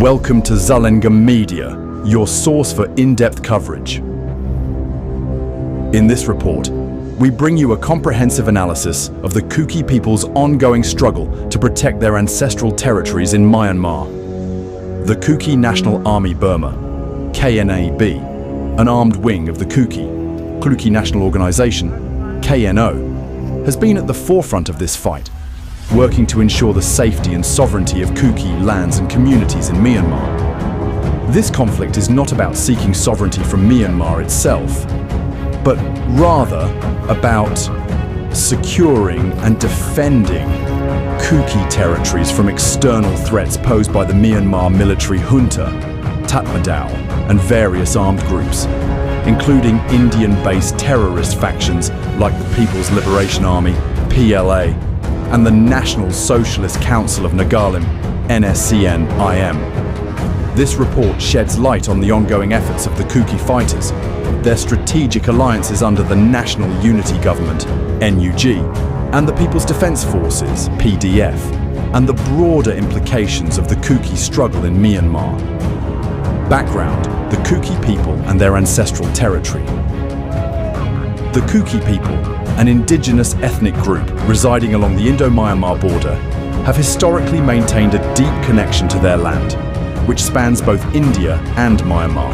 Welcome to Zulengam Media, your source for in-depth coverage. In this report, we bring you a comprehensive analysis of the Kuki people's ongoing struggle to protect their ancestral territories in Myanmar. The Kuki National Army Burma, KNAB, an armed wing of the Kuki National Organization, KNO, has been at the forefront of this fight, working to ensure the safety and sovereignty of Kuki lands and communities in Myanmar. This conflict is not about seeking sovereignty from Myanmar itself, but rather about securing and defending Kuki territories from external threats posed by the Myanmar military junta, Tatmadaw, and various armed groups, including Indian-based terrorist factions like the People's Liberation Army, PLA, and the National Socialist Council of Nagalim, NSCN-IM. This report sheds light on the ongoing efforts of the Kuki fighters, their strategic alliances under the National Unity Government, NUG, and the People's Defence Forces, PDF, and the broader implications of the Kuki struggle in Myanmar. Background: the Kuki people and their ancestral territory. The Kuki people, an indigenous ethnic group residing along the Indo-Myanmar border, have historically maintained a deep connection to their land, which spans both India and Myanmar.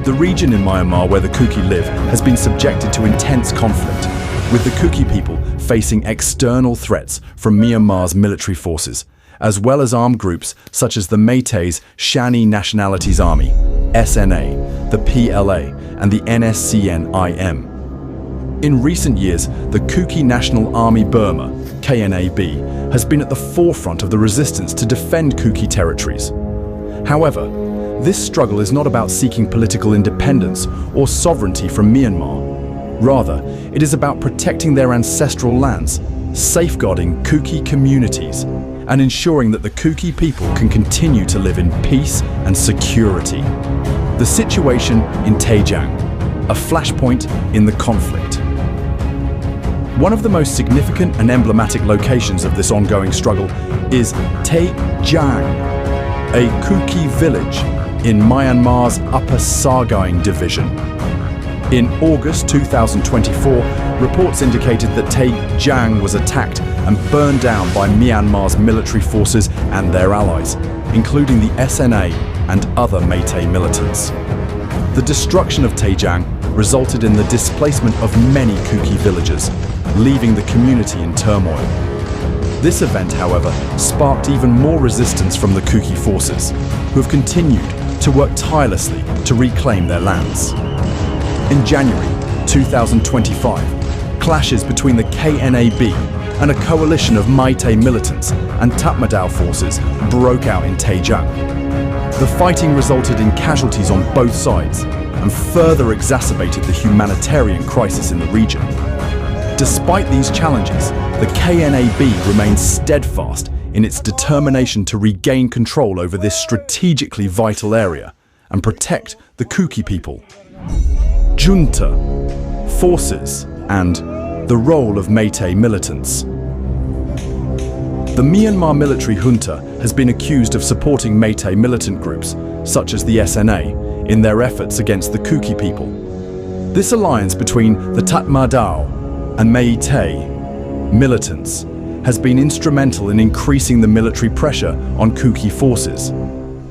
The region in Myanmar where the Kuki live has been subjected to intense conflict, with the Kuki people facing external threats from Myanmar's military forces, as well as armed groups such as the Meitei's Shanni Nationalities Army, SNA, the PLA, and the NSCN-IM. In recent years, the Kuki National Army Burma, KNAB, has been at the forefront of the resistance to defend Kuki territories. However, this struggle is not about seeking political independence or sovereignty from Myanmar. Rather, it is about protecting their ancestral lands, safeguarding Kuki communities, and ensuring that the Kuki people can continue to live in peace and security. The situation in Tjang, a flashpoint in the conflict. One of the most significant and emblematic locations of this ongoing struggle is Tjang, a Kuki village in Myanmar's Upper Sagaing division. In August 2024, reports indicated that Tjang was attacked and burned down by Myanmar's military forces and their allies, including the SNA and other Meitei militants. The destruction of Tjang resulted in the displacement of many Kuki villagers, leaving the community in turmoil. This event, however, sparked even more resistance from the Kuki forces, who have continued to work tirelessly to reclaim their lands. In January 2025, clashes between the KNAB and a coalition of Meitei militants and Tatmadaw forces broke out in Tjang. The fighting resulted in casualties on both sides and further exacerbated the humanitarian crisis in the region. Despite these challenges, the KNAB remains steadfast in its determination to regain control over this strategically vital area and protect the Kuki people. Junta, forces, and the role of Meitei militants. The Myanmar military junta has been accused of supporting Meitei militant groups, such as the SNA, in their efforts against the Kuki people. This alliance between the Tatmadaw and Meitei militants has been instrumental in increasing the military pressure on Kuki forces,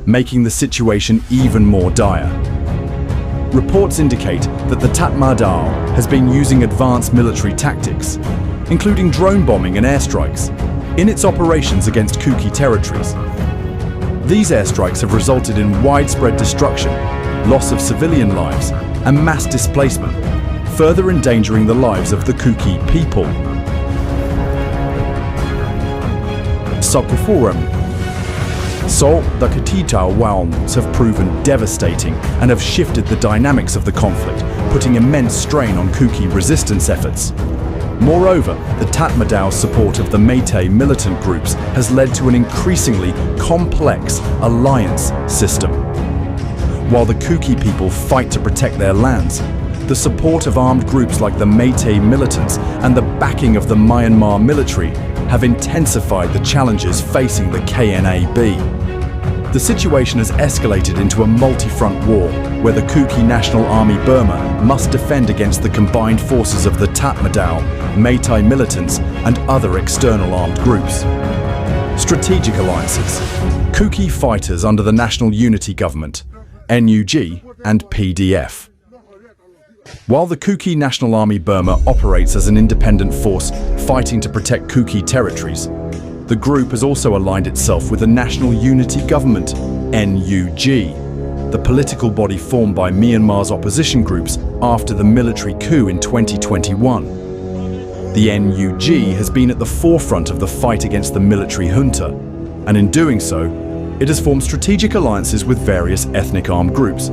making the situation even more dire. Reports indicate that the Tatmadaw has been using advanced military tactics, including drone bombing and airstrikes, in its operations against Kuki territories. These airstrikes have resulted in widespread destruction, loss of civilian lives, and mass displacement, further endangering the lives of the Kuki people. The Tatmadaw wounds have proven devastating and have shifted the dynamics of the conflict, putting immense strain on Kuki resistance efforts. Moreover, the Tatmadaw's support of the Meitei militant groups has led to an increasingly complex alliance system. While the Kuki people fight to protect their lands, the support of armed groups like the Meitei militants and the backing of the Myanmar military have intensified the challenges facing the KNAB. The situation has escalated into a multi-front war, where the Kuki National Army Burma must defend against the combined forces of the Tatmadaw, Meitei militants, and other external armed groups. Strategic alliances. Kuki fighters under the National Unity Government, NUG, and PDF. While the Kuki National Army Burma operates as an independent force fighting to protect Kuki territories, the group has also aligned itself with the National Unity Government, NUG, the political body formed by Myanmar's opposition groups after the military coup in 2021. The NUG has been at the forefront of the fight against the military junta, and in doing so, it has formed strategic alliances with various ethnic armed groups,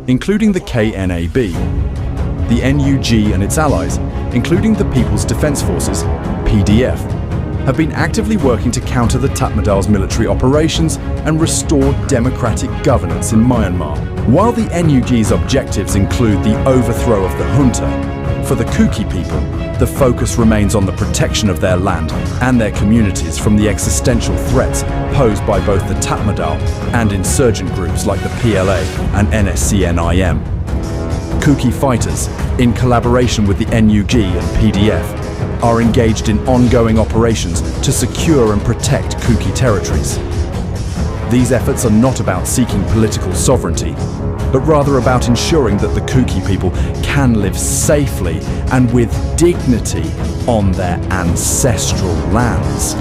including the KNAB. The NUG and its allies, including the People's Defence Forces, PDF, have been actively working to counter the Tatmadaw's military operations and restore democratic governance in Myanmar. While the NUG's objectives include the overthrow of the junta, for the Kuki people, the focus remains on the protection of their land and their communities from the existential threats posed by both the Tatmadaw and insurgent groups like the PLA and NSCN-IM. Kuki fighters, in collaboration with the NUG and PDF, are engaged in ongoing operations to secure and protect Kuki territories. These efforts are not about seeking political sovereignty, but rather about ensuring that the Kuki people can live safely and with dignity on their ancestral lands.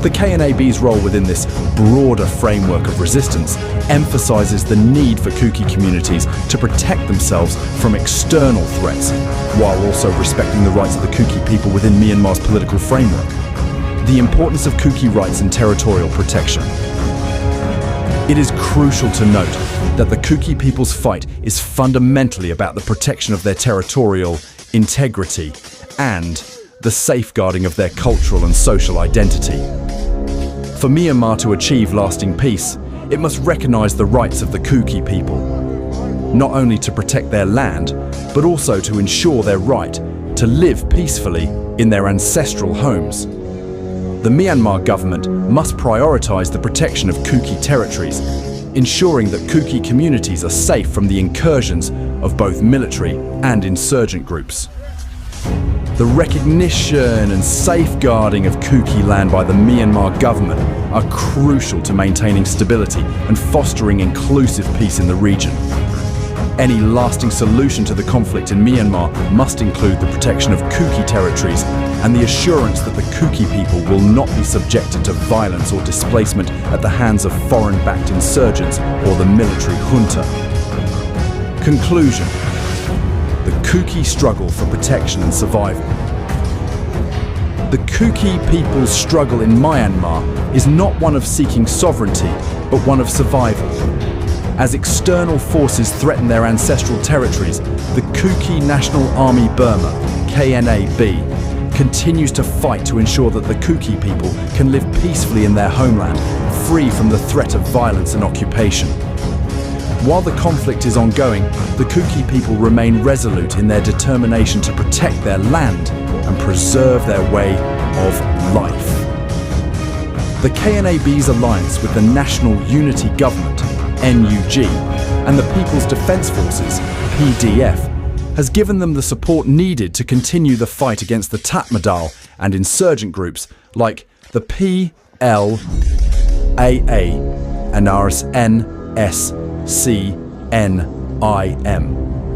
The KNAB's role within this broader framework of resistance emphasizes the need for Kuki communities to protect themselves from external threats, while also respecting the rights of the Kuki people within Myanmar's political framework. The importance of Kuki rights and territorial protection. It is crucial to note that the Kuki people's fight is fundamentally about the protection of their territorial integrity and the safeguarding of their cultural and social identity. For Myanmar to achieve lasting peace, it must recognize the rights of the Kuki people, not only to protect their land, but also to ensure their right to live peacefully in their ancestral homes. The Myanmar government must prioritize the protection of Kuki territories, ensuring that Kuki communities are safe from the incursions of both military and insurgent groups. The recognition and safeguarding of Kuki land by the Myanmar government are crucial to maintaining stability and fostering inclusive peace in the region. Any lasting solution to the conflict in Myanmar must include the protection of Kuki territories and the assurance that the Kuki people will not be subjected to violence or displacement at the hands of foreign-backed insurgents or the military junta. Conclusion. The Kuki struggle for protection and survival. The Kuki people's struggle in Myanmar is not one of seeking sovereignty, but one of survival. As external forces threaten their ancestral territories, the Kuki National Army Burma, KNAB, continues to fight to ensure that the Kuki people can live peacefully in their homeland, free from the threat of violence and occupation. While the conflict is ongoing, the Kuki people remain resolute in their determination to protect their land and preserve their way of life. The KNAB's alliance with the National Unity Government, NUG, and the People's Defence Forces, PDF, has given them the support needed to continue the fight against the Tatmadaw and insurgent groups like the PLAA and NSCN-IM.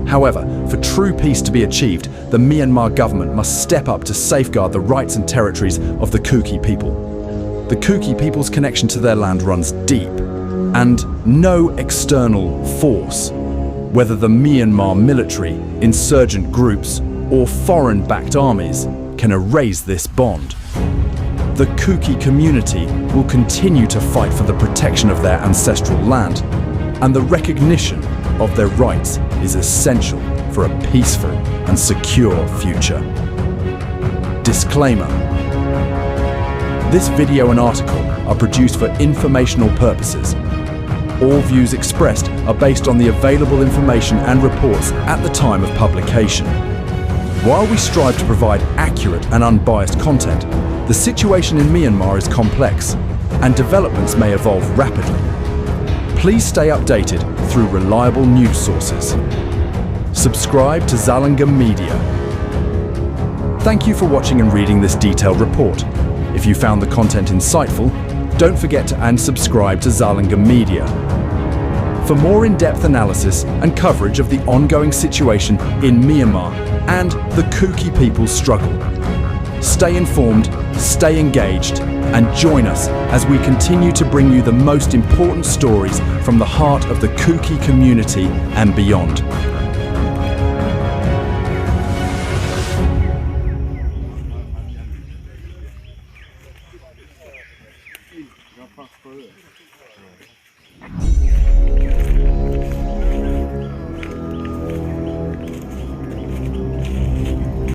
However, for true peace to be achieved, the Myanmar government must step up to safeguard the rights and territories of the Kuki people. The Kuki people's connection to their land runs deep, and no external force, whether the Myanmar military, insurgent groups, or foreign-backed armies, can erase this bond. The Kuki community will continue to fight for the protection of their ancestral land, and the recognition of their rights is essential for a peaceful and secure future. Disclaimer. This video and article are produced for informational purposes. All views expressed are based on the available information and reports at the time of publication. While we strive to provide accurate and unbiased content, the situation in Myanmar is complex, and developments may evolve rapidly. Please stay updated through reliable news sources. Subscribe to Zalanga Media. Thank you for watching and reading this detailed report. If you found the content insightful, don't forget to unsubscribe to Zalanga Media. For more in-depth analysis and coverage of the ongoing situation in Myanmar and the Kuki people's struggle, stay informed, stay engaged, and join us as we continue to bring you the most important stories from the heart of the Kuki community and beyond.